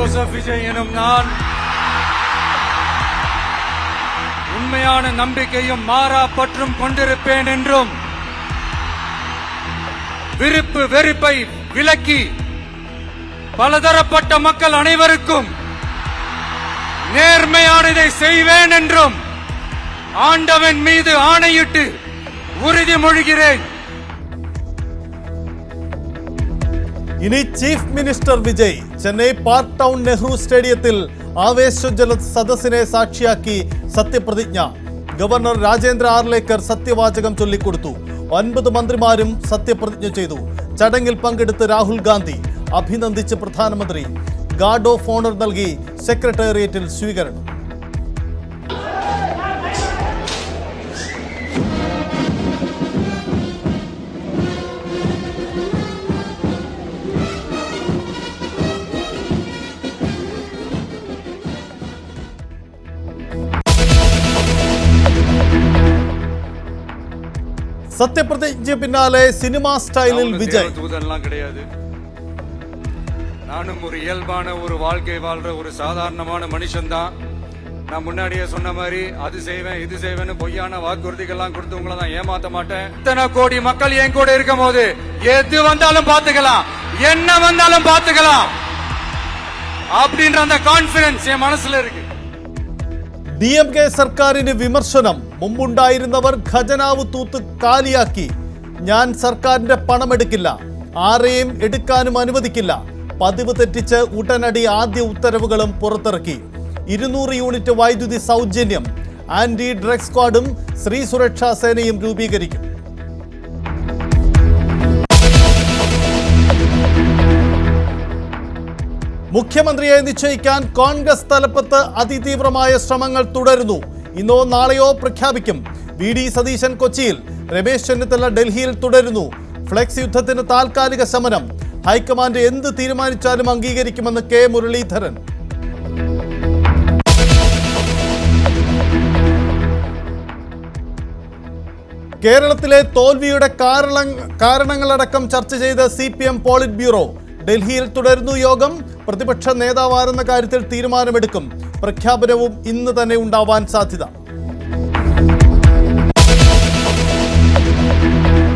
Joseph Vijay எனும் நான் உண்மையான நம்பிக்கையும் மாறா பற்றும் கொண்டிருப்பேன் என்றும் விருப்பு வெறுப்பை விலக்கி பலதரப்பட்ட மக்கள் அனைவருக்கும் நேர்மையானதை செய்வேன் என்றும் ஆண்டவன் மீது ஆணையிட்டு உறுதிமொழிகிறேன். ഇനി chief minister Vijay Chennai park town Nehru സ്റ്റേഡിയത്തിൽ ആവേശോജ്വല സദസ്സിനെ സാക്ഷിയാക്കി സത്യപ്രതിജ്ഞ. ഗവർണർ രാജേന്ദ്ര ആർലേക്കർ സത്യവാചകം ചൊല്ലിക്കൊടുത്തു. 9 മന്ത്രിമാരും സത്യപ്രതിജ്ഞ ചെയ്തു. ചടങ്ങിൽ പങ്കെടുത്ത് രാഹുൽ ഗാന്ധി അഭിനന്ദിച്ച് പ്രധാനമന്ത്രി. ഗാർഡ് ഓഫ് ഓണർ നൽകി സെക്രട്ടേറിയറ്റിൽ സ്വീകരണം. சத்தியப்பிரதிஜ்ஞை பின்னாலே சினிமா ஸ்டைலில் விஜய். தூதெல்லாம் கிடையாது. நானும் ஒரு இயல்பான ஒரு வாழ்க்கை வாழ்ற ஒரு சாதாரணமான மனுஷன் தான். நான் முன்னாடியே சொன்ன மாதிரி அது செய்வேன் இது செய்வேன்னு பொய்யான வாக்குறுதிகள்லாம் கொடுத்து உங்களை தான் ஏமாத்த மாட்டேன். இத்தனை கோடி மக்கள் என் கூட இருக்கும் போது எது வந்தாலும் பாத்துக்கலாம், என்ன வந்தாலும் பாத்துக்கலாம் அப்படின்ற அந்த கான்பிடன்ஸ் என் மனசுல இருக்கு. DMK സർക്കാരിന് വിമർശനം. മുമ്പുണ്ടായിരുന്നവർ ഖജനാവ് തൂത്ത് കാലിയാക്കി. ഞാൻ സർക്കാരിന്റെ പണമെടുക്കില്ല, ആരെയും എടുക്കാനും അനുവദിക്കില്ല. പതിവ് തെറ്റിച്ച് ഉടനടി ആദ്യ ഉത്തരവുകളും പുറത്തിറക്കി. 200 യൂണിറ്റ് വൈദ്യുതി സൗജന്യം. ആന്റി ഡ്രഗ് സ്ക്വാഡും സ്ത്രീ സുരക്ഷാ സേനയും രൂപീകരിക്കും. മുഖ്യമന്ത്രിയെ നിശ്ചയിക്കാൻ കോൺഗ്രസ് തലപ്പത്ത് അതിതീവ്രമായ ശ്രമങ്ങൾ തുടരുന്നു. ഇന്നോ നാളെയോ പ്രഖ്യാപിക്കും. VD സതീശൻ കൊച്ചിയിൽ, രമേശ് ചെന്നിത്തല ഡൽഹിയിൽ തുടരുന്നു. ഫ്ലെക്സ് യുദ്ധത്തിന് താൽക്കാലിക ശമനം. ഹൈക്കമാൻഡ് എന്ത് തീരുമാനിച്ചാലും അംഗീകരിക്കുമെന്ന് K മുരളീധരൻ. കേരളത്തിലെ തോൽവിയുടെ കാരണങ്ങളടക്കം ചർച്ച ചെയ്ത് CPM പോളിറ്റ് ബ്യൂറോ. ഡൽഹിയിൽ തുടരുന്നു യോഗം. പ്രതിപക്ഷ നേതാവാരെന്ന കാര്യത്തിൽ തീരുമാനമെടുക്കും. പ്രഖ്യാപനവും ഇന്ന് തന്നെ ഉണ്ടാവാൻ സാധ്യത.